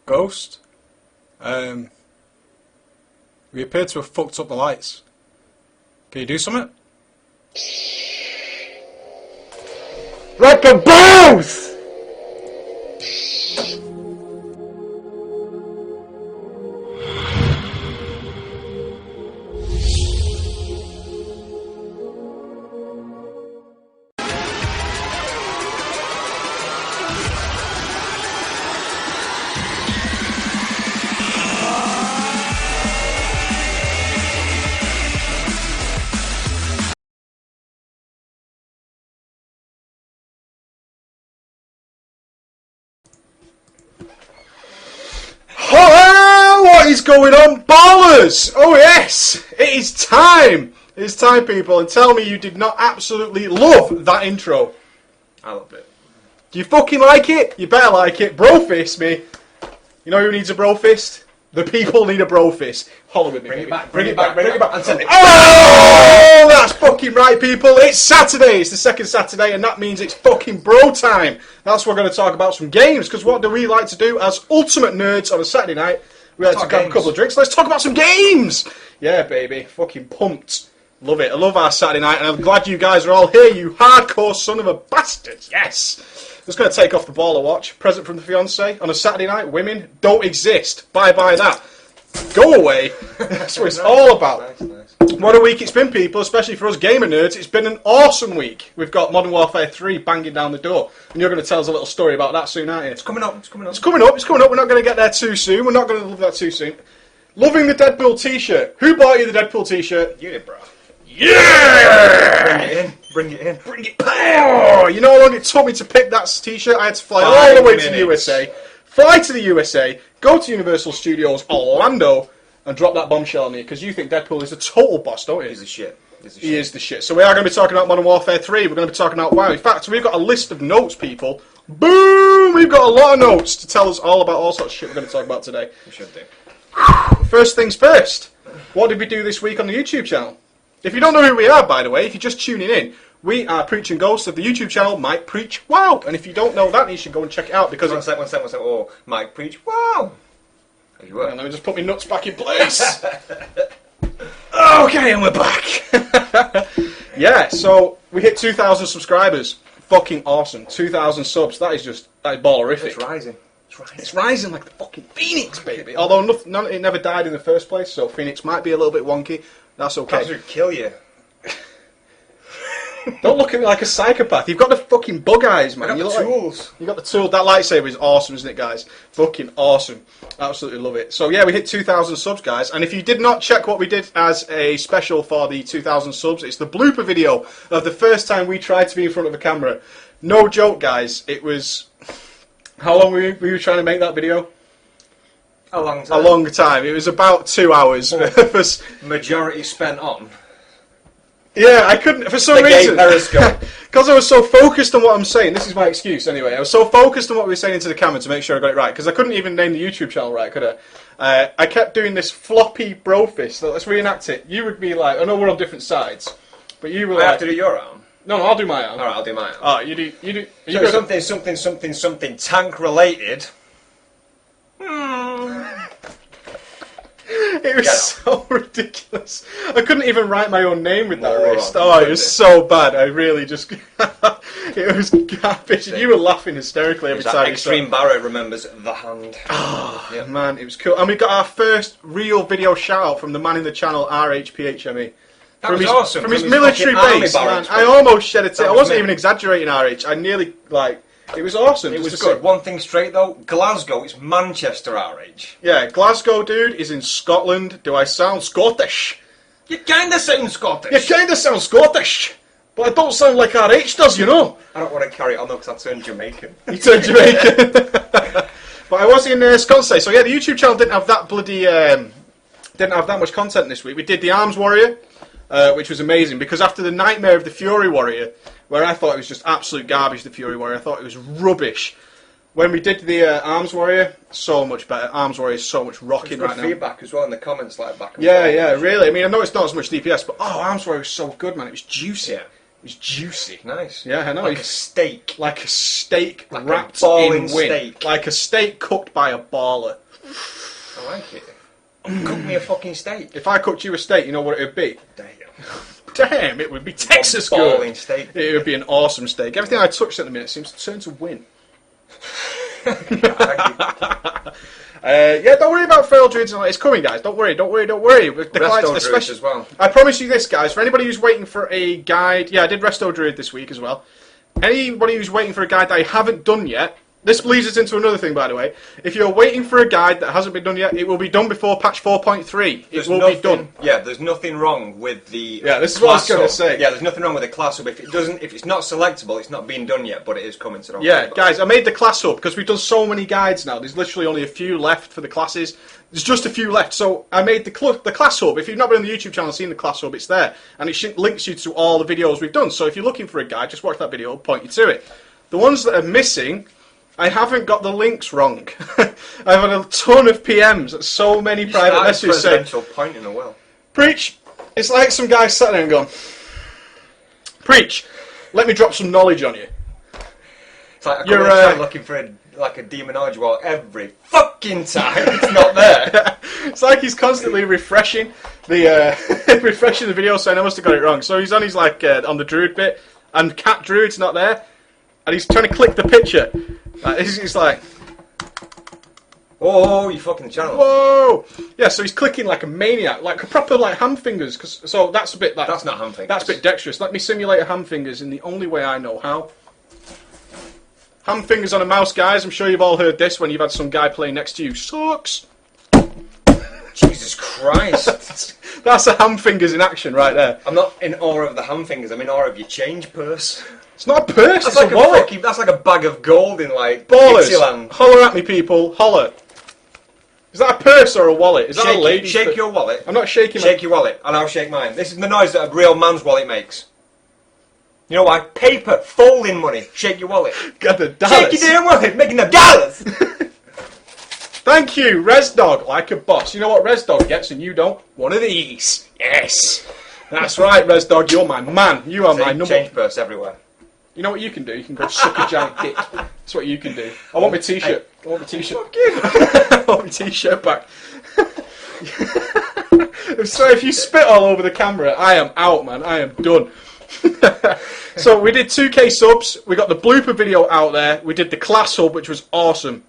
Ghost. We appear to have fucked up the lights. Can you do something? Like a boss! Hello! What is going on, ballers? Oh yes! It is time! It is time, people, and tell me you did not absolutely love that intro. I love it. Do you fucking like it? You better like it. Bro fist me. You know who needs a bro fist? The people need a bro fist. Holler with me. Bring it baby. back, bring it back, and send it. Oh, that's fucking right, people. It's Saturday. It's the second Saturday, and that means it's fucking bro time. That's what we're going to talk about some games, because what do we like to do as ultimate nerds on a Saturday night? We like to grab a couple of drinks. Let's talk about some games. Yeah, baby. Fucking pumped. Love it. I love our Saturday night, and I'm glad you guys are all here, you hardcore son of a bastards. Yes. Just going to take off the baller watch. Present from the fiancé. On a Saturday night, women don't exist. Bye-bye that. Go away. That's what it's all about. Nice. What a week it's been, people, especially for us gamer nerds. It's been an awesome week. We've got Modern Warfare 3 banging down the door. And you're going to tell us a little story about that soon, aren't you? It's coming up. It's coming up. We're not going to get there too soon. We're not going to love that too soon. Loving the Deadpool t-shirt. Who bought you the Deadpool t-shirt? You did, bro. Yeah! Bring it in. Pow! You know how long it took me to pick that t-shirt? I had to fly all the way to the USA, fly to the USA, go to Universal Studios Orlando, and drop that bombshell on you, because you think Deadpool is a total boss, don't you? He's the shit. He is the shit. So we are going to be talking about Modern Warfare 3. We're going to be talking about WoW. In fact, we've got a list of notes, people. Boom! We've got a lot of notes to tell us all about all sorts of shit we're going to talk about today. We should do. First things first. What did we do this week on the YouTube channel? If you don't know who we are, by the way, if you're just tuning in, we are Preaching Ghosts of the YouTube channel Mike Preach Wow. And if you don't know that, you should go and check it out, because One sec. Oh, Mike Preach. Wow. There you were. Let me just put my nuts back in place. Okay, and we're back. Yeah, so we hit 2,000 subscribers. Fucking awesome. 2,000 subs. That is ballerific. It's rising. It's rising like the fucking Phoenix, baby. Although it never died in the first place, so Phoenix might be a little bit wonky. That's okay. Perhaps would kill you. Don't look at me like a psychopath. You've got the fucking bug eyes, man. I got the tools. You got the tool. That lightsaber is awesome, isn't it, guys? Fucking awesome. Absolutely love it. So yeah, we hit 2,000 subs, guys. And if you did not check what we did as a special for the 2,000 subs, it's the blooper video of the first time we tried to be in front of a camera. No joke, guys. It was... How long were you trying to make that video? A long time. A long time. It was about 2 hours. Majority spent on. Yeah, I couldn't, for some reason, Periscope. because I was so focused on what I'm saying. This is my excuse anyway. I was so focused on what we were saying into the camera to make sure I got it right, because I couldn't even name the YouTube channel right, could I? I kept doing this floppy bro fist. So let's reenact it. You would be like, I know we're on different sides, but you were like... I have to do your arm? No, I'll do my arm. Alright, I'll do my arm. Oh, you do... So something tank related. It was so ridiculous. I couldn't even write my own name with that wrist. Oh, it was so bad. I really just... It was garbage. And you were laughing hysterically every time. Extreme Barrow remembers the hand. Oh, yeah. Man, it was cool. And we got our first real video shout-out from the man in the channel, RHPHME. That was awesome. From his military base, man. I almost shed a tear. I wasn't even exaggerating, RH. I nearly, it was awesome. It was good. One thing straight, though. Glasgow, it's Manchester, RH. Yeah, Glasgow, dude, is in Scotland. Do I sound Scottish? You kinda sound Scottish. You kinda sound Scottish. But I don't sound like RH does, you know. I don't want to carry it on, though, because I turned Jamaican. You turned Jamaican. But I was in Scotland, so yeah, the YouTube channel didn't have that bloody... didn't have that much content this week. We did the Arms Warrior, which was amazing, because after the nightmare of the Fury Warrior, where I thought it was just absolute garbage, the Fury Warrior, I thought it was rubbish. When we did the Arms Warrior, so much better. Arms Warrior is so much rocking right now. Feedback as well in the comments, like back and yeah, forth. yeah, really. I mean, I know it's not as much DPS, but Arms Warrior was so good, man. It was juicy. Yeah. It's juicy. Nice. Yeah, I know. Like a steak. Like a steak Like a wrapped balling in wing. steak. Like a steak cooked by a baller. I like it. Cook me a fucking steak. If I cooked you a steak, you know what it would be? Damn. Damn, it would be Texas balling good. steak. It would be an awesome steak. Everything I touch at the minute seems to turn to win. Yeah, don't worry about failed druids. It's coming, guys. Don't worry. With the clients, Resto druids especially as well. I promise you this, guys. For anybody who's waiting for a guide, yeah, I did Resto Druid this week as well. Anybody who's waiting for a guide that I haven't done yet, this leads us into another thing, by the way. If you're waiting for a guide that hasn't been done yet, it will be done before patch 4.3. It will be done. Yeah, there's nothing wrong with the. Yeah, this is what I was going to say. Yeah, there's nothing wrong with the class hub. If it's not selectable, it's not being done yet, but it is coming. So don't worry Yeah, about guys, I made the class up because we've done so many guides now. There's literally only a few left for the classes. There's just a few left, so I made the class hub. If you've not been on the YouTube channel seen the class hub, it's there, and it links you to all the videos we've done. So if you're looking for a guide, just watch that video. It'll point you to it. The ones that are missing, I haven't got the links wrong. I've had a ton of PMs, so many private messages saying, pointing a well. "Preach." It's like some guy sat there and gone, "Preach, let me drop some knowledge on you." It's like I'm looking for a demonology wall every fucking time. It's not there. It's like he's constantly refreshing the refreshing the video, saying I must have got it wrong. So he's on his on the druid bit, and cat druid's not there, and he's trying to click the picture. He's like, oh, you fucking channel. whoa, yeah. So he's clicking like a maniac, like a proper ham fingers. So that's a bit like that's not ham fingers. That's a bit dexterous. Let me simulate a ham fingers in the only way I know how. Ham fingers on a mouse, guys. I'm sure you've all heard this when you've had some guy playing next to you. Sucks. Jesus Christ. That's a ham fingers in action right there. I'm not in awe of the ham fingers. I'm in awe of your change purse. It's not a purse. That's it's like a wallet. that's like a bag of gold in Ballers. Dixieland. Holler at me, people. Holler. Is that a purse or a wallet? Is that a lady? Shake your wallet. I'm not shaking. Shake your wallet, and I'll shake mine. This is the noise that a real man's wallet makes. You know why? Paper, folding money. Shake your wallet. Got the dollars. Shake your damn wallet, making the dollars. Thank you, ResDog, like a boss. You know what ResDog gets and you don't? One of these. Yes. That's right, ResDog. You're my man. You are my number. Change purse everywhere. You know what you can do? You can go suck a giant dick. That's what you can do. I want my t-shirt. I want my t-shirt. I want my t-shirt back. So if you spit all over the camera, I am out, man. I am done. So we did 2K subs. We got the blooper video out there. We did the class hub, which was awesome.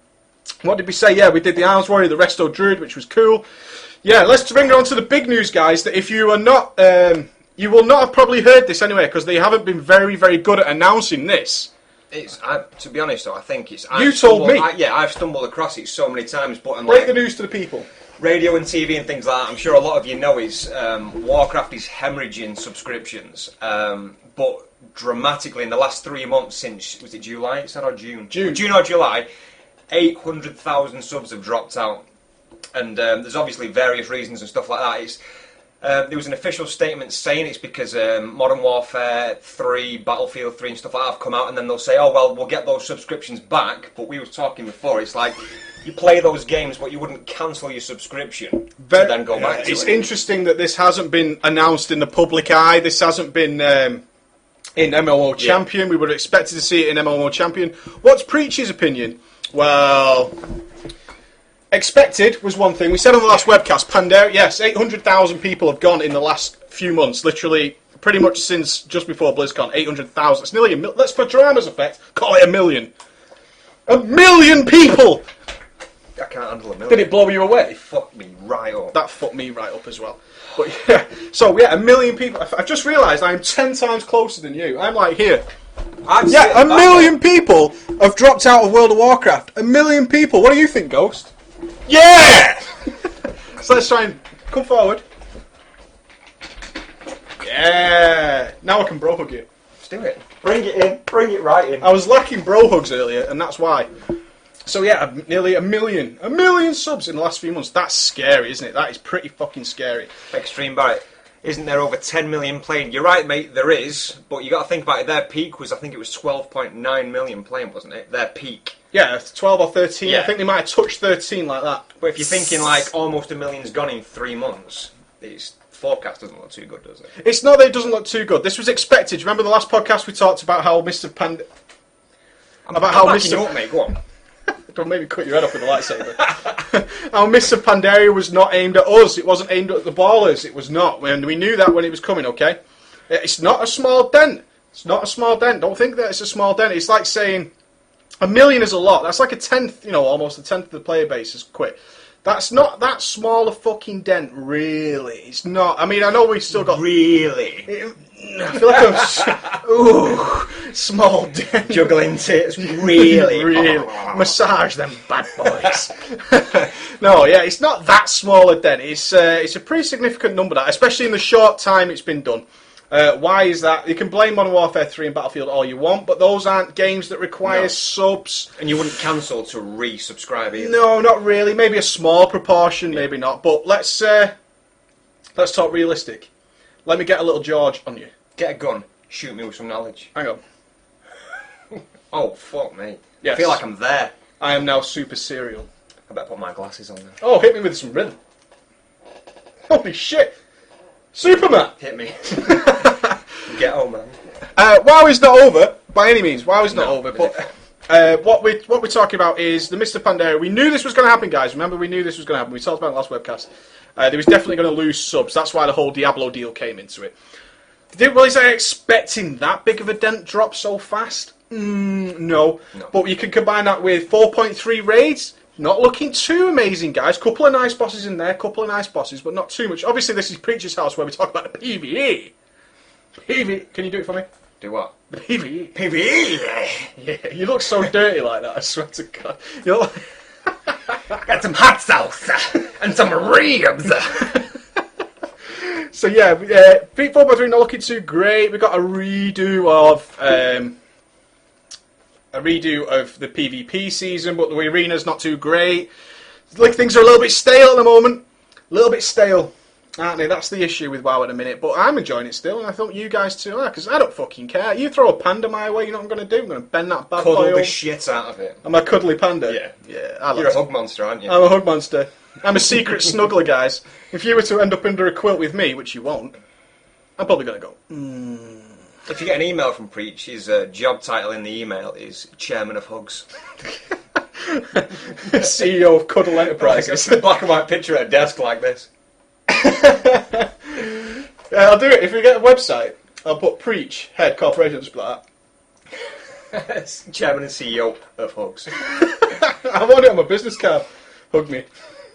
What did we say? Yeah, we did the Arms Warrior, the Resto Druid, which was cool. Yeah, let's bring it on to the big news, guys. That if you are not, you will not have probably heard this anyway, because they haven't been very, very good at announcing this. To be honest, though, I think it's. You told me. I've stumbled across it so many times, but break the news to the people. Radio and TV and things like that, I'm sure a lot of you know is Warcraft is hemorrhaging subscriptions, but dramatically in the last 3 months since, was it July? It said or June? June or July, 800,000 subs have dropped out, and there's obviously various reasons and stuff like that. There was an official statement saying it's because Modern Warfare 3, Battlefield 3 and stuff like that have come out, and then they'll say, oh well, we'll get those subscriptions back, but we were talking before, it's like, you play those games, but you wouldn't cancel your subscription to then go back to it. It's interesting that this hasn't been announced in the public eye. This hasn't been in MMO Champion. We would have expected to see it in MMO Champion. What's Preach's opinion? Well, expected was one thing. We said on the last webcast, Pandaria, yes, 800,000 people have gone in the last few months. Literally, pretty much since just before BlizzCon, 800,000. It's nearly a million. Let's, for drama's effect, call it a million. 1 million people! I can't handle a million. Did it blow you away? It fucked me right up. That fucked me right up as well. But yeah, so yeah, 1 million people. I've just realised I'm 10 times closer than you. I'm like here. Yeah, 1 million people have dropped out of World of Warcraft. 1 million people. What do you think, Ghost? Yeah! So let's try and come forward. Yeah! Now I can bro hug you. Let's do it. Bring it in. Bring it right in. I was lacking bro hugs earlier, and that's why. So yeah, nearly 1 million. 1 million subs in the last few months. That's scary, isn't it? That is pretty fucking scary. Extreme Barrett. Isn't there over 10 million playing? You're right, mate, there is. But you got to think about it. Their peak was, I think it was 12.9 million playing, wasn't it? Their peak. Yeah, 12 or 13. Yeah. I think they might have touched 13 like that. But if you're thinking like almost 1 million's gone in 3 months, it's forecast doesn't look too good, does it? It's not that it doesn't look too good. This was expected. Do you remember the last podcast we talked about how Mr. Pand... I'm backing you up, mate. Go on. Don't make me cut your head off with a lightsaber. How Mr. Pandaria was not aimed at us. It wasn't aimed at the ballers. It was not. And we knew that when it was coming, okay? It's not a small dent. It's not a small dent. Don't think that it's a small dent. It's like saying 1 million is a lot. That's like a tenth, almost a tenth of the player base has quit. That's not that small a fucking dent, really. It's not. I mean, I know we've still got... Really? I feel like ooh, small dent. Juggling tits, really? Really. Massage them bad boys. No, yeah, it's not that small a dent. It's a pretty significant number, that, especially in the short time it's been done. Why is that? You can blame Modern Warfare 3 and Battlefield all you want, but those aren't games that require subs. And you wouldn't cancel to resubscribe either? No, not really. Maybe a small proportion, maybe not. But let's talk realistic. Let me get a little George on you. Get a gun. Shoot me with some knowledge. Hang on. Oh, fuck me. Yes. I feel like I'm there. I am now super serial. I better put my glasses on now. Oh, hit me with some rhythm. Holy shit. Superman! Hit me. Get home, man. WoW is not over, by any means. WoW is not over, but what we're talking about is the Mr. Pandaria. We knew this was going to happen, guys. Remember, we knew this was going to happen. We talked about it last webcast. They was definitely going to lose subs. That's why the whole Diablo deal came into it. Didn't really say expecting that big of a dent drop so fast. No. But you can combine that with 4.3 raids. Not looking too amazing, guys. Couple of nice bosses in there. Couple of nice bosses, but not too much. Obviously, this is Preacher's House where we talk about the PvE. PvE. Can you do it for me? Do what? The PvE. PvE! Yeah, you look so dirty like that, I swear to God. You look like... Got some hot sauce and some ribs. So yeah, 4x3 not looking too great. We got a redo of the PvP season, but the arena's not too great. Like, things are a little bit stale at the moment. A little bit stale, aren't they? That's the issue with WoW at the minute. But I'm enjoying it still, and I thought you guys too are, because I don't fucking care. You throw a panda my way, you know what I'm going to do? I'm going to bend that bad boy. Cuddle the shit out of it. I'm a cuddly panda? Yeah. Yeah. You're a hug monster, aren't you? I'm a hug monster. I'm a secret snuggler, guys. If you were to end up under a quilt with me, which you won't, I'm probably going to go, If you get an email from Preach, his job title in the email is Chairman of Hugs. CEO of Cuddle Enterprises. Like a black and white picture at a desk like this. Yeah, I'll do it. If we get a website, I'll put Preach, head corporation, just like that. Chairman and CEO of Hugs. I want it on my business card. Hug me.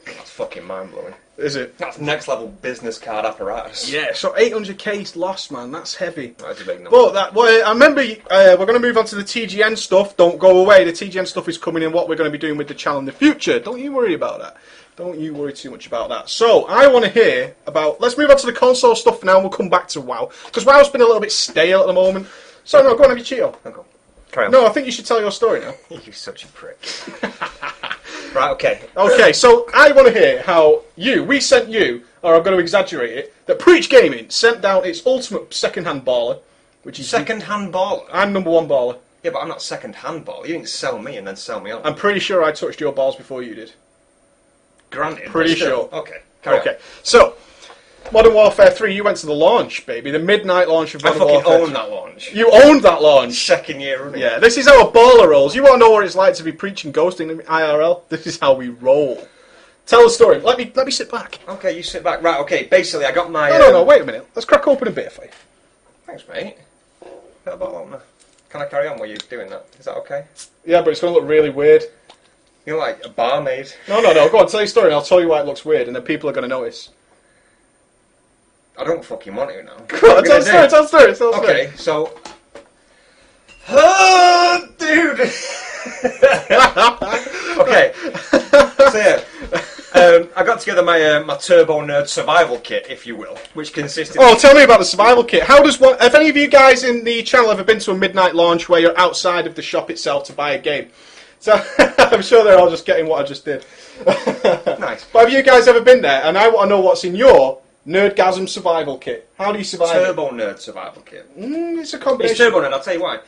That's fucking mind-blowing. Is it? That's next level business card apparatus. Yeah, so 800k's lost, man. That's heavy. That's a big number. But I remember, we're going to move on to the TGN stuff. Don't go away. The TGN stuff is coming in, what we're going to be doing with the channel in the future. Don't you worry about that. Don't you worry too much about that. So, I want to hear about... Let's move on to the console stuff now, and we'll come back to WoW. Because WoW's been a little bit stale at the moment. So, no, go on, have your Cheeto. Okay. Carry on. No, I think you should tell your story now. You're such a prick. Right, okay. Okay, so I want to hear how we sent you, or I'm going to exaggerate it, that Preach Gaming sent down its ultimate second-hand baller, which is... Second-hand baller? I'm number one baller. Yeah, but I'm not second-hand baller. You didn't sell me and then sell me on. I'm pretty sure I touched your balls before you did. Granted. Pretty sure. sure. Okay, carry on. So, Modern Warfare 3, you went to the launch, baby. The midnight launch of Modern Warfare. I fucking owned that launch. You owned that launch. Second year running. Yeah, this is how a baller rolls. You want to know what it's like to be preaching ghosting in IRL? This is how we roll. Tell the story. Let me sit back. Okay, you sit back. Right, okay, basically I got my... No, wait a minute. Let's crack open a beer for you. Thanks, mate. Got a bottle opener. Can I carry on while you're doing that? Is that okay? Yeah, but it's going to look really weird. You're like a barmaid. No. Go on, tell your story and I'll tell you why it looks weird and then people are going to notice. I don't fucking want to now. Come on, tell the story. Okay, so... Oh, dude! Okay. So yeah, I got together my Turbo Nerd survival kit, if you will, which consisted... Oh, tell me about the survival kit. How does one... Have any of you guys in the channel ever been to a midnight launch where you're outside of the shop itself to buy a game? So, I'm sure they're all just getting what I just did. Nice. But have you guys ever been there? And I want to know what's in your Nerdgasm survival kit. How do you survive Turbo Nerd survival kit. It's a combination. It's Turbo Nerd, I'll tell you why.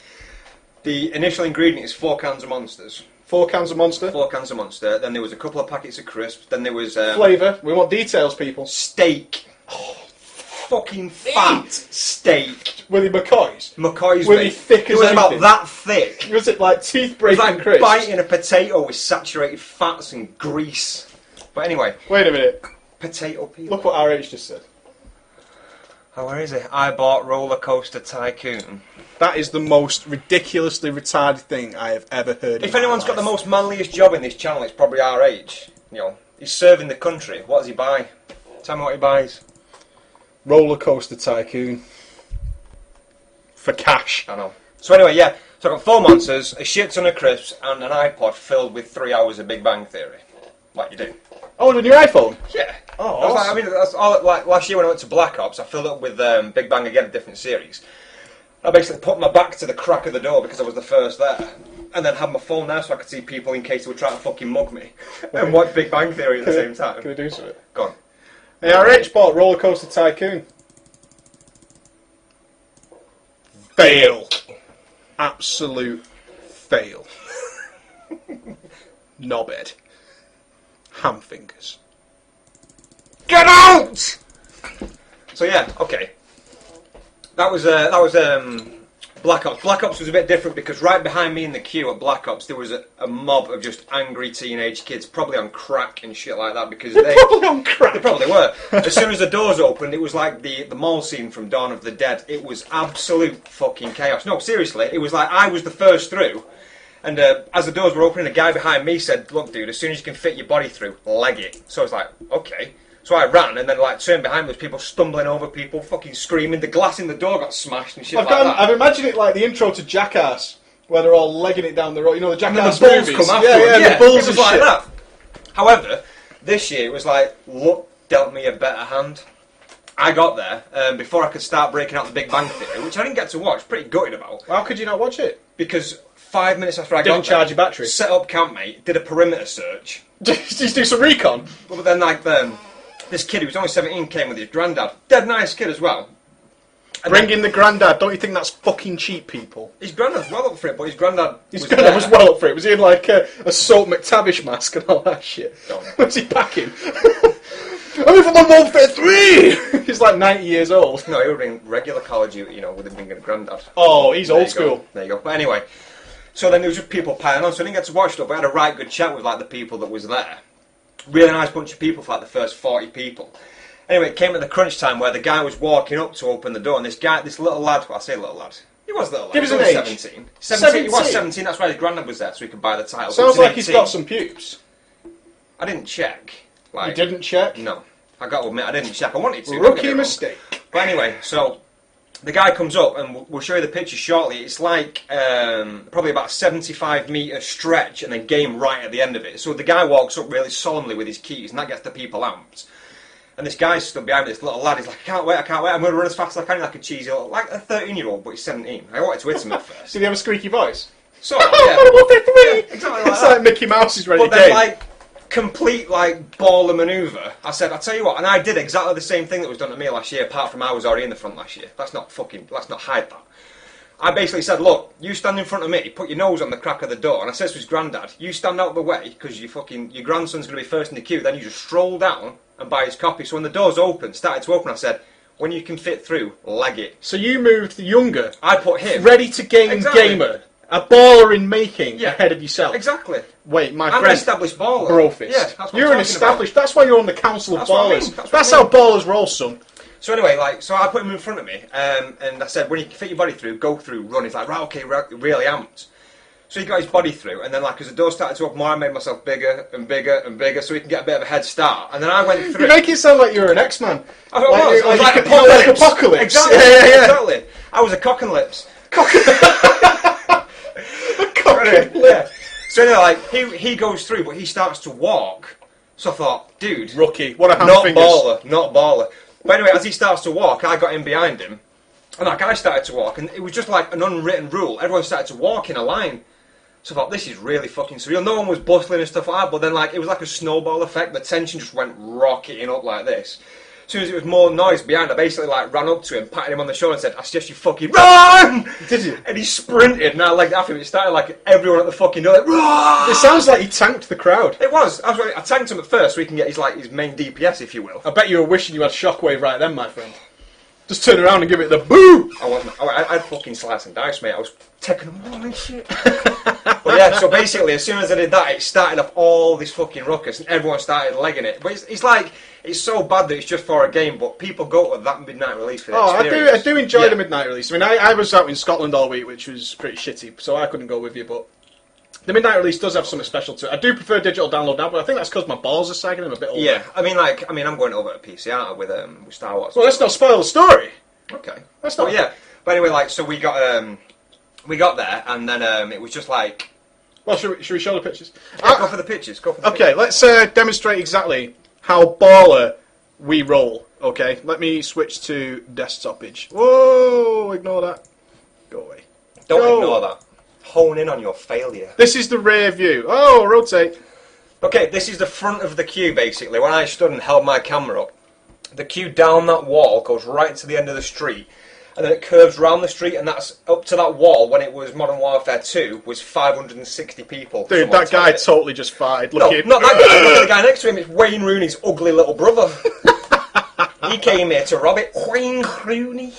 The initial ingredient is 4 cans of Monsters. 4 cans of Monster. 4 cans of Monster. Then there was a couple of packets of crisps. Then there was... Flavour. We want details, people. Steak. Oh, fucking fat steak. Were they McCoys? McCoy's, Were they thick it as was about anything? that thick. Was it like teeth It was breaking like crisps? biting a potato with saturated fats and grease. But anyway, Wait a minute. potato peel. Look what RH just said. Oh, where is it? I bought Roller Coaster Tycoon. That is the most ridiculously retarded thing I have ever heard. If anyone's got the most manliest job in this channel, it's probably RH. You know, he's serving the country. What does he buy? Tell me what he buys. Roller Coaster Tycoon for cash. I know. So anyway, yeah. So I got 4 monsters, a shit ton of crisps, and an iPod filled with 3 hours of Big Bang Theory. Like you do. Oh, and a new iPhone. Yeah. Oh, I was like, awesome. I mean, that's all. Like last year when I went to Black Ops, I filled up with Big Bang again, a different series. I basically put my back to the crack of the door because I was the first there, and then had my phone there so I could see people in case they were trying to fucking mug me, and watch Big Bang Theory at the same time. Can I do something? Go on. Hey, RH bought Roller Coaster Tycoon. Fail. Absolute fail. Knobhead. Ham fingers. Get out! So yeah, okay. That was Black Ops. Black Ops was a bit different because right behind me in the queue at Black Ops there was a mob of just angry teenage kids, probably on crack and shit like that because they Probably on crack. They probably were. As soon as the doors opened, it was like the mall scene from Dawn of the Dead. It was absolute fucking chaos. No, seriously, it was like I was the first through. And as the doors were opening, a guy behind me said, "Look, dude, as soon as you can fit your body through, leg it." So I was like, okay. So I ran, and then like turned behind me, there was people stumbling over people, fucking screaming. The glass in the door got smashed and shit that. I've imagined it like the intro to Jackass, where they're all legging it down the road. You know the And then Jackass the bulls movies? come after yeah, the bulls it was and like shit. that. However, this year it was like, luck dealt me a better hand. I got there before I could start breaking out the Big Bang Theory, which I didn't get to watch, pretty gutted about. How could you not watch it? Because 5 minutes after I Didn't got charge there, your battery. set up campmate, did a perimeter search. Just do some recon. But then like this kid who was only 17 came with his granddad. Dead nice kid as well. And Bring then in the granddad. Don't you think that's fucking cheap, people? his granddad's well up for it, but his granddad His was granddad there. was well up for it. Was he in like a Salt McTavish mask and all that shit? Don't. What's he packing? I'm in for my Warfare 3! He's like 90 years old. No, he would have been regular Call of Duty, you know, with him being a granddad. Oh, he's There old you go. school. There you go. But anyway, so then there was just people piling on, so I didn't get to watch stuff, but I had a right good chat with like the people that was there. Really nice bunch of people for like the first 40 people. Anyway, it came at the crunch time where the guy was walking up to open the door, and this little lad, well I say little lad, he was a little lad. Give us He an was age. 17. 17. He 17? was 17, that's why his granddad was there, so he could buy the title. Sounds He was like he's 18. got some pubes. I didn't check. Like, You didn't check? No. I got to admit, I didn't check. I wanted to. don't get me Rookie wrong. mistake. But anyway, so the guy comes up, and we'll show you the picture shortly. It's like probably about a 75-metre stretch, and then game right at the end of it. So the guy walks up really solemnly with his keys, and that gets the people amped. And this guy stood behind me, this little lad. He's like, I can't wait. I'm going to run as fast as I can, like a cheesy, like a 13-year-old, but he's 17. I wanted to hit him at first. Did he have a squeaky voice? So, yeah. Warfare 3! Yeah, exactly like It's that. like Mickey Mouse is ready But to then, game. like, complete, like, baller manoeuvre. I said, I'll tell you what, and I did exactly the same thing that was done to me last year, apart from I was already in the front last year. Let's not hide that. I basically said, look, you stand in front of me, put your nose on the crack of the door, and I said to his granddad, you stand out of the way, because your grandson's going to be first in the queue, then you just stroll down and buy his copy. So when the doors started to open, I said, when you can fit through, leg it. So you moved the younger, I put him. ready to game Exactly. gamer, a baller in making, Yeah. ahead of yourself. Exactly. Wait, my I'm an friend. established baller. Brofist. Yeah, that's what You're I'm an talking established. That's why you're on the council of That's what I mean, ballers. that's what That's I how mean. ballers roll, son. So anyway, like, so I put him in front of me, and I said, when you can fit your body through, go through, run. He's like, right, okay, really amped. So he got his body through, and then, like, as the door started to open more, I made myself bigger and bigger and bigger, so he can get a bit of a head start. And then I went through. You make it sound like you're an X-Man. I was like you know, like Apocalypse. Apocalypse. Exactly, Yeah. exactly. I was a cock and lips. Yeah. So anyway, like, he goes through, but he starts to walk. So I thought, dude, Rookie. What a ham not fingers. not baller. But anyway, as he starts to walk, I got in behind him, and that guy started to walk, and it was just like an unwritten rule. Everyone started to walk in a line. So I thought, this is really fucking surreal. No one was bustling and stuff like that, but then like it was like a snowball effect. The tension just went rocketing up like this. As soon as it was more noise behind, I basically like ran up to him, patted him on the shoulder, and said, "I suggest you fucking run!" Did you? And he sprinted, and I legged after him. It started like everyone at the fucking door, like, "Run!" It sounds like he tanked the crowd. It was. I tanked him at first, so he can get his main DPS, if you will. I bet you were wishing you had Shockwave right then, my friend. Just turn around and give it the boo! I'd fucking slice and dice, mate. I was taking them all and shit. But yeah, so basically, as soon as I did that, it started up all this fucking ruckus, and everyone started legging it. But it's like, it's so bad that it's just for a game, but people go to that midnight release for the experience. I do enjoy the midnight release. I mean, I was out in Scotland all week, which was pretty shitty, so I couldn't go with you, but the midnight release does have something special to it. I do prefer digital download now, but I think that's because my balls are sagging and I'm a bit older. Yeah, I mean, I'm going over to PC, aren't I, with Star Wars. Well, let's not spoil the story. Okay. That's not... Well, yeah. But anyway, like, so we got there, and then it was just like... Well, should we show the pictures? Yeah, go for the pictures. Okay, let's demonstrate exactly how baller we roll. Okay, let me switch to desktopage. Whoa, ignore that. Go away. Don't ignore that. Hone in on your failure. This is the rear view. Oh, rotate. Okay, this is the front of the queue, basically. When I stood and held my camera up, the queue down that wall goes right to the end of the street, and then it curves round the street, and that's up to that wall. When it was Modern Warfare 2, was 560 people. Dude, that guy totally just fired. No, not that guy. Look at the guy next to him. It's Wayne Rooney's ugly little brother. He came here to rob it. Wayne Rooney.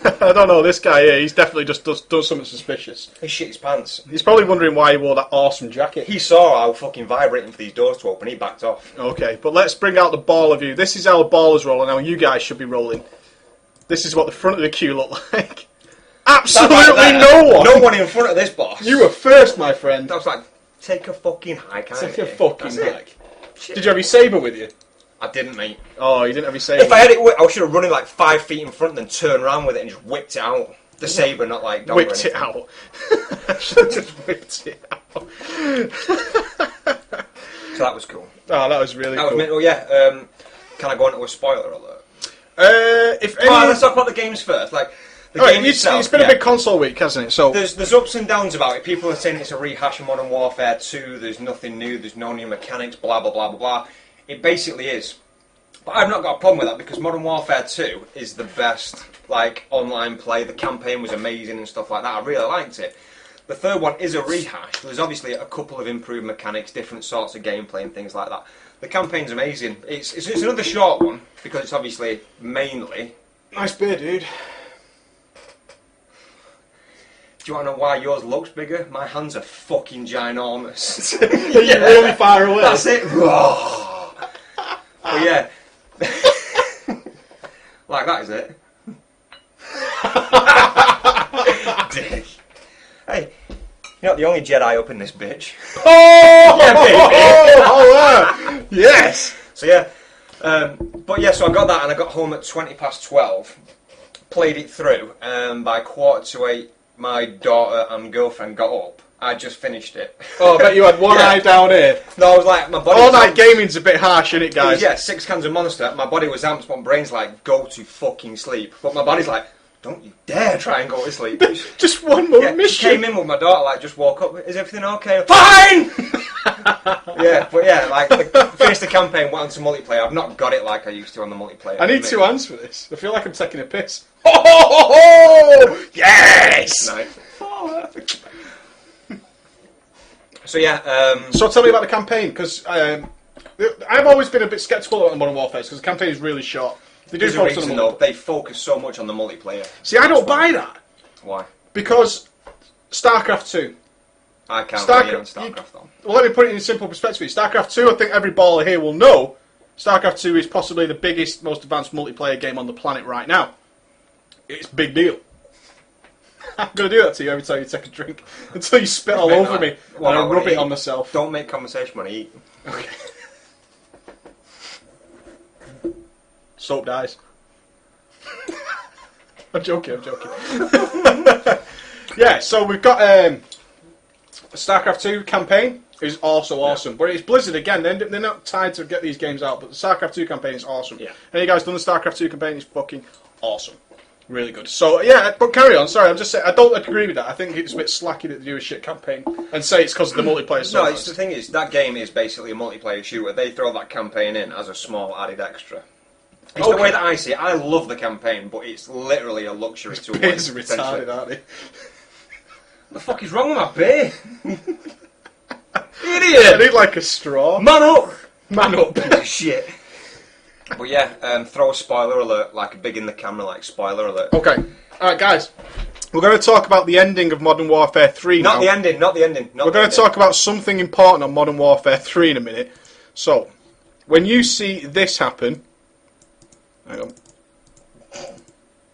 I don't know, this guy here, he's definitely just does something suspicious. He shit his pants. He's probably wondering why he wore that awesome jacket. He saw how fucking vibrating for these doors to open. He backed off. Okay, but let's bring out the baller view. This is how ballers roll, and how you guys should be rolling. This is what the front of the queue looked like. Absolutely no one! No one in front of this boss. You were first, my friend. I was like, take a fucking hike. Take a fucking hike. Did you have your sabre with you? I didn't, mate. Oh, you didn't have your sabre? If I had it, I should have run it like 5 feet in front and then turned around with it and just whipped it out. The sabre, not like... Whipped it out. I should have just whipped it out. So that was cool. Oh, that was really cool. Oh, yeah. Can I go into a spoiler alert? Let's talk about the games first. Like, the game itself. It's been a big console week, hasn't it? So there's ups and downs about it. People are saying it's a rehash of Modern Warfare 2. There's nothing new. There's no new mechanics. Blah blah blah blah blah. It basically is. But I've not got a problem with that because Modern Warfare 2 is the best like online play. The campaign was amazing and stuff like that. I really liked it. The third one is a rehash. There's obviously a couple of improved mechanics, different sorts of gameplay and things like that. The campaign's amazing. It's another short one because it's obviously mainly... Nice beer, dude. Do you want to know why yours looks bigger? My hands are fucking ginormous. You're really far away. That's it. But yeah. Like that, is it? Dick. Hey, you're not the only Jedi up in this bitch. Oh! Yeah, baby. Oh, yes! So yeah. But yeah, so I got that and I got home at 12:20. Played it through. By 7:45, my daughter and girlfriend got up. I just finished it. Oh, I bet you had one eye down here. No, I was like, my body... All night gaming's a bit harsh, isn't it, guys? Yeah, 6 cans of Monster. My body was amped, my brain's like, go to fucking sleep. But my body's like, don't you dare try and go to sleep. Just one more mission. She came in with my daughter, like, just woke up. Is everything okay? Fine! Yeah, but yeah, like, finished the campaign, went on to multiplayer. I've not got it like I used to on the multiplayer. I need 2 hands for this. I feel like I'm taking a piss. Oh, yes! Nice. So yeah. So tell me about the campaign, because I've always been a bit sceptical about the Modern Warfare because the campaign is really short. They do focus on the multiplayer. They focus so much on the multiplayer. See, I don't buy that. Why? Because StarCraft 2. I can't buy StarCraft on. Well, let me put it in simple perspective. StarCraft 2, I think every baller here will know, StarCraft 2 is possibly the biggest, most advanced multiplayer game on the planet right now. It's a big deal. I'm going to do that to you every time you take a drink. Until you spit all over me and I rub it on myself. Don't make conversation when I eat. Okay. Soap dies. I'm joking. Yeah, so we've got StarCraft 2 campaign is also awesome. But it's Blizzard again, they're not tied to get these games out, but the StarCraft 2 campaign is awesome. Yeah. And you guys done the StarCraft 2 campaign, it's fucking awesome. Really good. So, yeah, but carry on. Sorry, I'm just saying, I don't agree with that. I think it's a bit slacky that they do a shit campaign and say it's because of the multiplayer. No, the thing is, that game is basically a multiplayer shooter. They throw that campaign in as a small added extra. It's the way that I see it. I love the campaign, but it's literally a luxury to avoid. Beers are retarded, aren't they? What the fuck is wrong with my beer? Idiot! I need like a straw. Man up! Man up. Shit. But yeah, throw a spoiler alert, like a big in the camera, like spoiler alert. Okay. Alright, guys. We're going to talk about the ending of Modern Warfare 3 now. Not the ending. We're going to talk about something important on Modern Warfare 3 in a minute. So, when you see this happen... Hang on.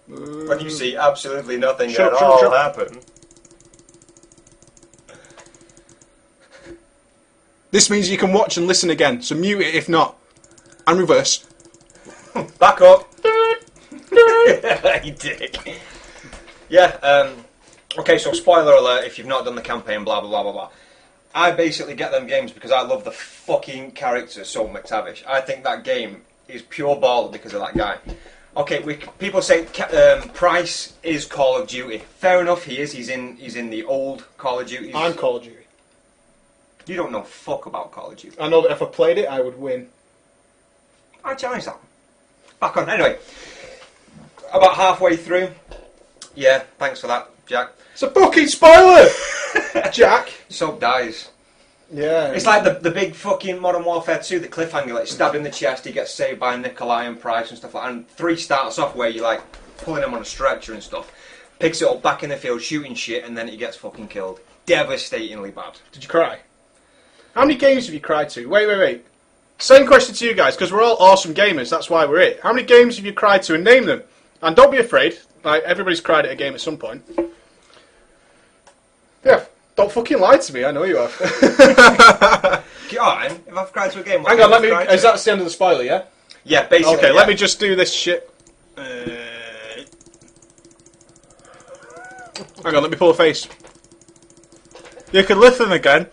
When you see absolutely nothing Shut at up, all shut up. happen. This means you can watch and listen again, so mute it if not. And reverse. Back up. You did. Yeah, okay, so spoiler alert if you've not done the campaign, blah, blah, blah, blah, blah. I basically get them games because I love the fucking character, Soap McTavish. I think that game is pure baller because of that guy. Okay, people say Price is Call of Duty. Fair enough, he is. He's in the old Call of Duty. I'm Call of Duty. You don't know fuck about Call of Duty. I know that if I played it, I would win. I challenge that. Back on. Anyway, about halfway through. Yeah, thanks for that, Jack. It's a fucking spoiler! Jack. Soap dies. Yeah. It's like the big fucking Modern Warfare 2, the cliffhanger, like stabbed in the chest, he gets saved by Nikolai and Price and stuff like that. And 3 starts off where you're like pulling him on a stretcher and stuff. Picks it up back in the field, shooting shit, and then he gets fucking killed. Devastatingly bad. Did you cry? How many games have you cried to? Wait. Same question to you guys, because we're all awesome gamers, that's why we're it. How many games have you cried to, and name them? And don't be afraid, like, everybody's cried at a game at some point. Yeah, don't fucking lie to me, I know you have. Alright, if I've cried to a game, Hang on, is that the end of the spoiler, yeah? Yeah, basically. Okay, yeah. let me just do this shit. Hang on, let me pull a face. You can listen again.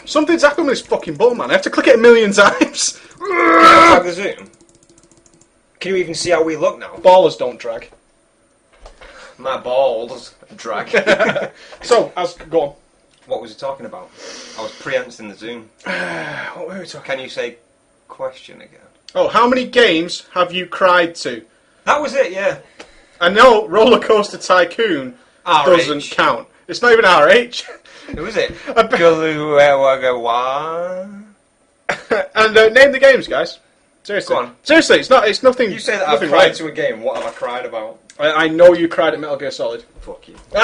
Something's happened with this fucking button, man. I have to click it a million times. Can I drag the zoom? Can you even see how we look now? Ballers don't drag. My balls drag. So, go on. What was he talking about? I was preempting the zoom. What were we talking? Can you say question again? Oh, how many games have you cried to? That was it, yeah. I know Roller Coaster Tycoon doesn't count. It's not even RH. Who is it? Galuewagawa. And name the games, guys. Seriously. Go on. Seriously, it's nothing. You say that I've nothing cried right. to a game. What have I cried about? I know you cried at Metal Gear Solid. Fuck you. I'm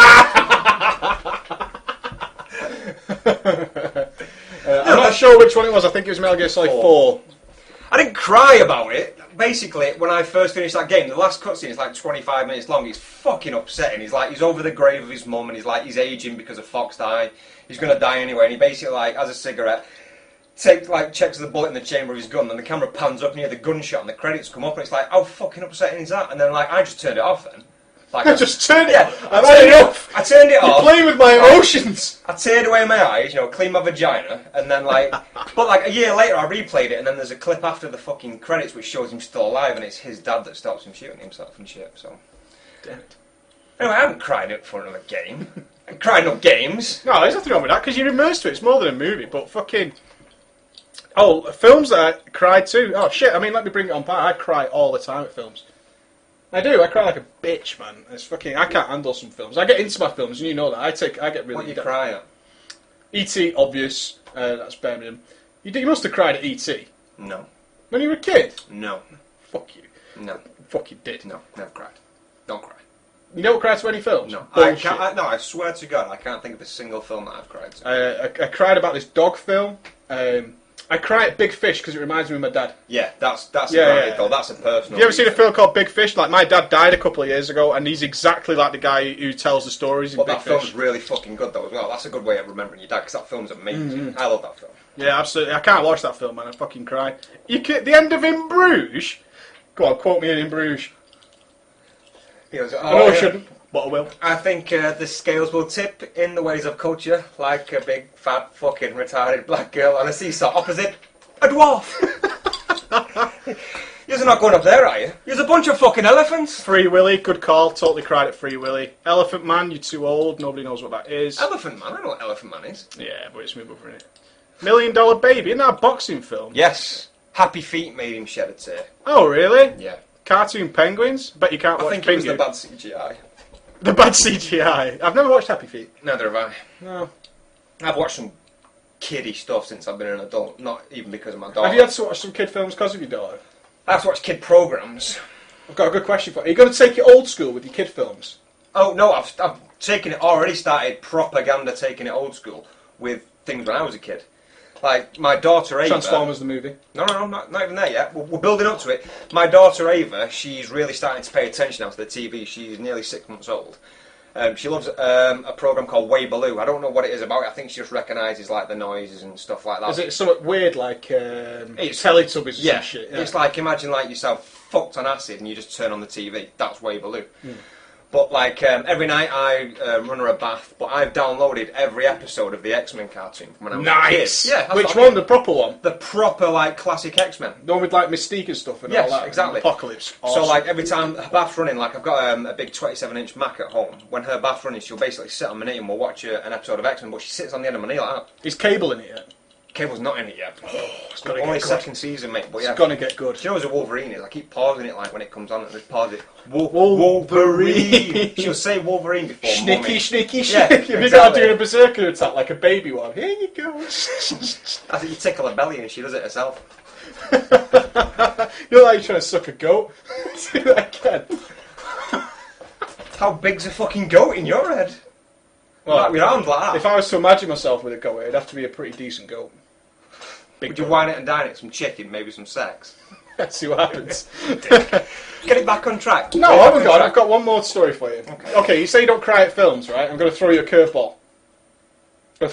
not sure which one it was. I think it was Metal Gear Solid 4. I didn't cry about it. Basically, when I first finished that game, the last cutscene is like 25 minutes long. It's fucking upsetting. He's over the grave of his mum, and he's aging because of Fox die. He's gonna die anyway, and he basically has a cigarette, checks the bullet in the chamber of his gun, and the camera pans up and you hear the gunshot, and the credits come up, and it's like, how fucking upsetting is that? And then I just turned it off then. I just turned it off. I turned it You're off. playing with my emotions. I teared away my eyes, clean my vagina, and then but a year later I replayed it, and then there's a clip after the fucking credits which shows him still alive, and it's his dad that stops him shooting himself and shit, so. Damn it. Anyway, I haven't cried in front of a game. I'm crying up games. No, there's nothing wrong with that, because you're immersed to it. It's more than a movie, but fucking... Oh, films that I cried to. Oh, shit, let me bring it on par. I cry all the time at films. I do. I cry like a bitch, man. It's fucking. I can't handle some films. I get into my films, and you know that. I get really. What do you cry at? E.T. obvious. That's Birmingham. You must have cried at E.T. No. When you were a kid. No. Fuck you. No. Fuck you did. No. Never cried. Don't cry. You don't cry to any films. No. Bullshit. I swear to God, I can't think of a single film that I've cried to. I cried about this dog film. I cry at Big Fish because it reminds me of my dad. Yeah, that's a granted though. That's a personal. Have you ever seen a film called Big Fish? Like, my dad died a couple of years ago, and he's exactly like the guy who tells the stories in But Big that Fish. film's really fucking good though as well. That's a good way of remembering your dad because that film's amazing. Mm-hmm. I love that film. Yeah, absolutely. I can't watch that film, man. I fucking cry. The end of In Bruges? Go on, quote me in Bruges. He goes, I know I shouldn't, but I will. I think the scales will tip in the ways of culture, like a big, fat, fucking retarded black girl on a seesaw opposite a dwarf. You're not going up there, are you? You're a bunch of fucking elephants. Free Willy, good call. Totally cried at Free Willy. Elephant Man, you're too old. Nobody knows what that is. Elephant Man? I know what Elephant Man is. Yeah, but it's my brother in it. $1 Million Baby, isn't that a boxing film? Yes. Happy Feet made him shed a tear. Oh, really? Yeah. Cartoon penguins? Bet you can't watch I think it was Pingu. the bad CGI. The bad CGI. I've never watched Happy Feet. Neither have I. No. I've watched some kiddie stuff since I've been an adult. Not even because of my daughter. Have you had to watch some kid films because of your daughter? I have to watch kid programs. I've got a good question for you. Are you going to take it old school with your kid films? Oh no, I've taken it. Already started propaganda taking it old school with things when I was a kid. Like my daughter Ava. Transformers the movie. No, not even there yet. We're building up to it. My daughter Ava, she's really starting to pay attention now to the TV. She's nearly 6 months old. She loves a program called Weibaloo. I don't know what it is about. I think she just recognises like the noises and stuff like that. Is it something weird like it's Teletubbies or some shit? Yeah. It's like imagine like yourself fucked on acid and you just turn on the TV. That's Weibaloo. But like every night I run her a bath. But I've downloaded every episode of the X-Men cartoon from when I was a kid. Yeah, that's which one? The proper one? The proper like classic X-Men. The one with like Mystique and stuff and all that. Exactly. Apocalypse. Awesome. So like every time her bath's running, like I've got a big 27-inch Mac at home. When her bath's running, she'll basically sit on my knee and we'll watch an episode of X-Men. But she sits on the end of my knee like that. Is Cable in it yet? Cable's not in it yet. It's only second season, mate. But it's gonna get good. Do you know who's a Wolverine is? I keep pausing it like when it comes on and just pause it. Wolverine. She'll say Wolverine before Sneaky, mummy. Sneaky. Yeah, Have you got to do a berserker attack like a baby one? Here you go. I think you tickle her belly and she does it herself. You're like trying to suck a goat. Do that again. How big's a fucking goat in your head? Well, like with arms like that. If I was to imagine myself with a goat, it'd have to be a pretty decent goat. Would you wine it and dine it? Some chicken, maybe some sex? Let's see what happens. Get it back on track. No, I haven't got it. I've got one more story for you. Okay, you say you don't cry at films, right? I'm going to throw you a curveball. You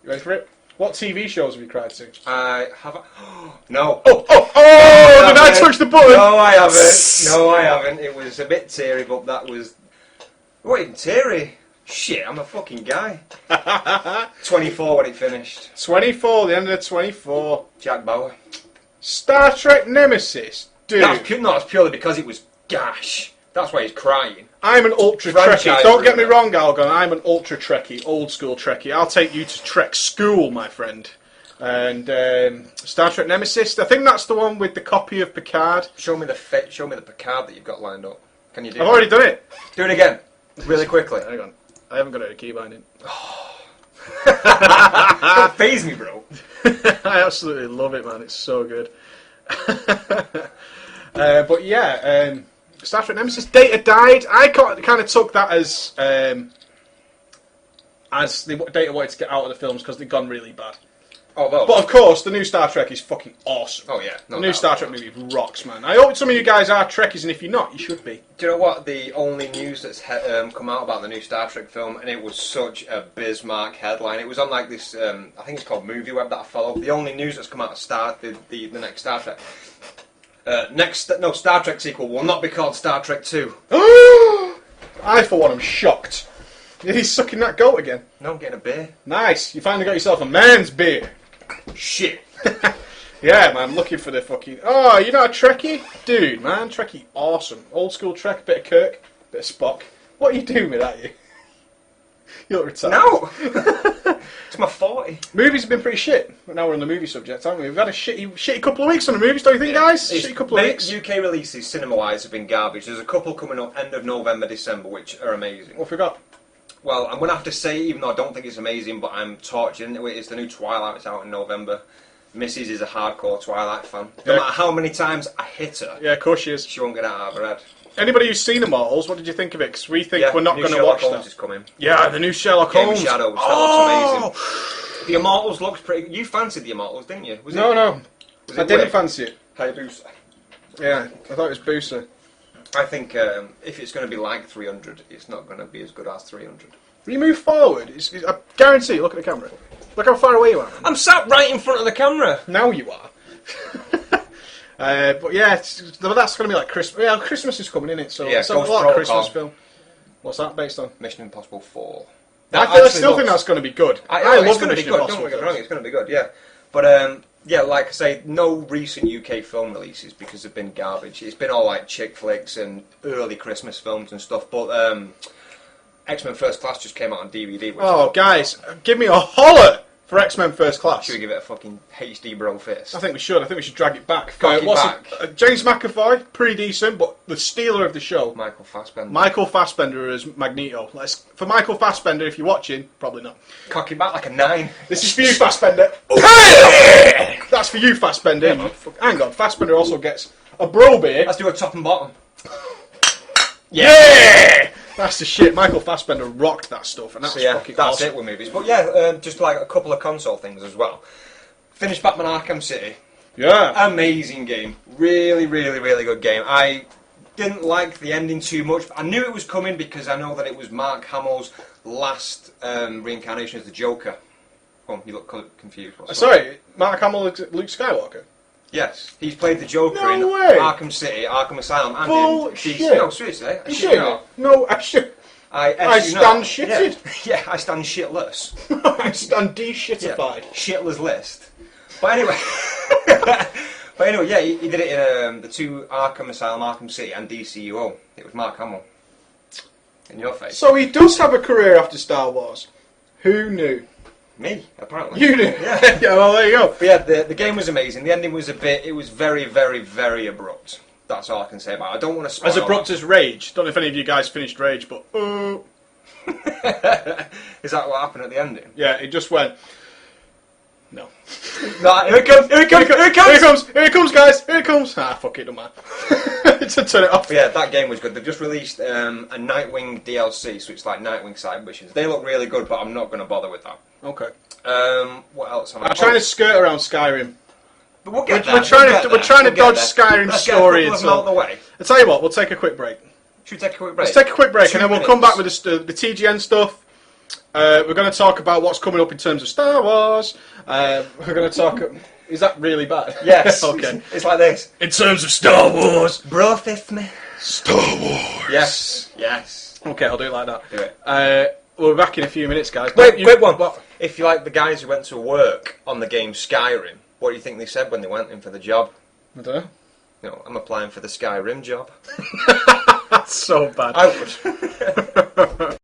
ready for it? What TV shows have you cried to? I haven't. No. Oh! Did I touch the button? No, I haven't. It was a bit teary, but that was... It wasn't even teary. Shit, I'm a fucking guy. 24 when it finished. 24, the end of the 24. Jack Bauer. Star Trek Nemesis. Dude. That's purely because it was gash. That's why he's crying. I'm an ultra Trekkie. Don't get me wrong, Algon. I'm an ultra Trekkie, old school Trekkie. I'll take you to Trek school, my friend. And Star Trek Nemesis. I think that's the one with the copy of Picard. Show me the Picard that you've got lined up. Can you do it? I've already done it. Do it again, really quickly. Hang on. I haven't got it a key binding. Don't faze me, bro. I absolutely love it, man. It's so good. But yeah, Star Trek Nemesis. Data died. I kind of took that as the Data wanted to get out of the films because they'd gone really bad. Oh, well. But of course, the new Star Trek is fucking awesome. Oh yeah, the new Star Trek movie rocks, man. I hope some of you guys are Trekkies, and if you're not, you should be. Do you know what? The only news that's come out about the new Star Trek film, and it was such a Bismarck headline. It was on like this, I think it's called MovieWeb that I follow. The only news that's come out of the next Star Trek. Star Trek sequel will not be called Star Trek 2. I, for one, am shocked. He's sucking that goat again. No, I'm getting a beer. Nice. You finally got yourself a man's beer. Shit. Yeah, man, looking for the fucking... Oh, you're not a Trekkie? Dude, man, Trekkie, awesome. Old school Trek, bit of Kirk, bit of Spock. What are you doing with that, you? You look retired. No! It's my 40. Movies have been pretty shit. Now we're on the movie subject, haven't we? We've had a shitty couple of weeks on the movies, don't you think, guys? Shitty couple of weeks. UK releases, cinema-wise, have been garbage. There's a couple coming up end of November, December, which are amazing. What have we got? Well, I'm going to have to say, even though I don't think it's amazing, but I'm tortured into it. It's the new Twilight. It's out in November. Mrs. is a hardcore Twilight fan. No matter how many times I hit her, yeah, of course she is. She won't get out of her head. Anybody who's seen Immortals, what did you think of it? Because we think we're not going to watch Holmes that. Is coming. Yeah, the new Sherlock Holmes. Game Shadows. That looks amazing. The Immortals looks pretty... You fancied the Immortals, didn't you? No. I didn't fancy it. Hayabusa. Yeah, I thought it was Booster. I think if it's going to be like 300, it's not going to be as good as 300. When you move forward, I guarantee you, look at the camera. Look how far away you are. I'm sat right in front of the camera. Now you are. But yeah, that's going to be like Christmas. Yeah, Christmas is coming, isn't it? So it's a lot of Christmas film. What's that based on? Mission Impossible 4. I still think that's going to be good. I love the Mission Impossible. Don't get me wrong, it's going to be good, yeah. But yeah, like I say, no recent UK film releases because they've been garbage. It's been all like chick flicks and early Christmas films and stuff. But X-Men First Class just came out on DVD. Guys, give me a holler For X-Men First Class. Should we give it a fucking HD bro fist? I think we should. I think we should drag it back. Cock it back. James McAvoy, pretty decent, but the stealer of the show. Michael Fassbender. Michael Fassbender as Magneto. For Michael Fassbender, if you're watching, probably not. Cock it back like a 9. This is for you, Fassbender. That's for you, Fassbender. Yeah, man. Hang on, Fassbender also gets a bro beer. Let's do a top and bottom. Yeah! That's the shit. Michael Fassbender rocked that stuff, and that was fucking that's awesome. it with movies. But yeah, just like a couple of console things as well. Finished Batman Arkham City. Yeah. Amazing game. Really, really, really good game. I didn't like the ending too much. I knew it was coming because I know that it was Mark Hamill's last reincarnation as the Joker. Oh, you look confused. Sorry, Mark Hamill, Luke Skywalker. Yes, he's played the Joker No in way. Arkham City, Arkham Asylum, and Bullshit. in DC. No, seriously. You sure? No, I should. I stand shitted. Yeah, I stand shitless. I stand de-shittified. Shitless list. But anyway, yeah, he did it in the two Arkham Asylum, Arkham City, and DCUO. It was Mark Hamill. In your face. So he does have a career after Star Wars. Who knew? Me, apparently. You knew? Yeah. Yeah, well, there you go. But yeah, the game was amazing. The ending was it was very, very, very abrupt. That's all I can say about it. I don't want to spoil As abrupt as Rage. Don't know if any of you guys finished Rage, but... Is that what happened at the ending? yeah, it just went... No. No, here it comes, here it comes, here it comes! Here it comes, here it comes, guys, here it comes. Ah, fuck it, don't matter. To turn it off. But yeah, that game was good. They've just released a Nightwing DLC, so it's like Nightwing side missions. They look really good, but I'm not going to bother with that. Okay. What else? I'm trying to skirt around Skyrim. But we'll get there. We're trying to dodge Skyrim Let's story get a and couple of them out of the so. way. I'll tell you what, we'll take a quick break. Should we take a quick break? Let's take a quick break 2 and then we'll come back with the TGN stuff. We're going to talk about what's coming up in terms of Star Wars. We're going to talk... Is that really bad? Yes. Okay. It's like this. In terms of Star Wars. Bro, fifth me. Star Wars. Yes. Yes. Okay, I'll do it like that. Do it. We'll be back in a few minutes, guys. Quick one. What? If you like the guys who went to work on the game Skyrim, what do you think they said when they went in for the job? I don't know. No, I'm applying for the Skyrim job. That's so bad. I would.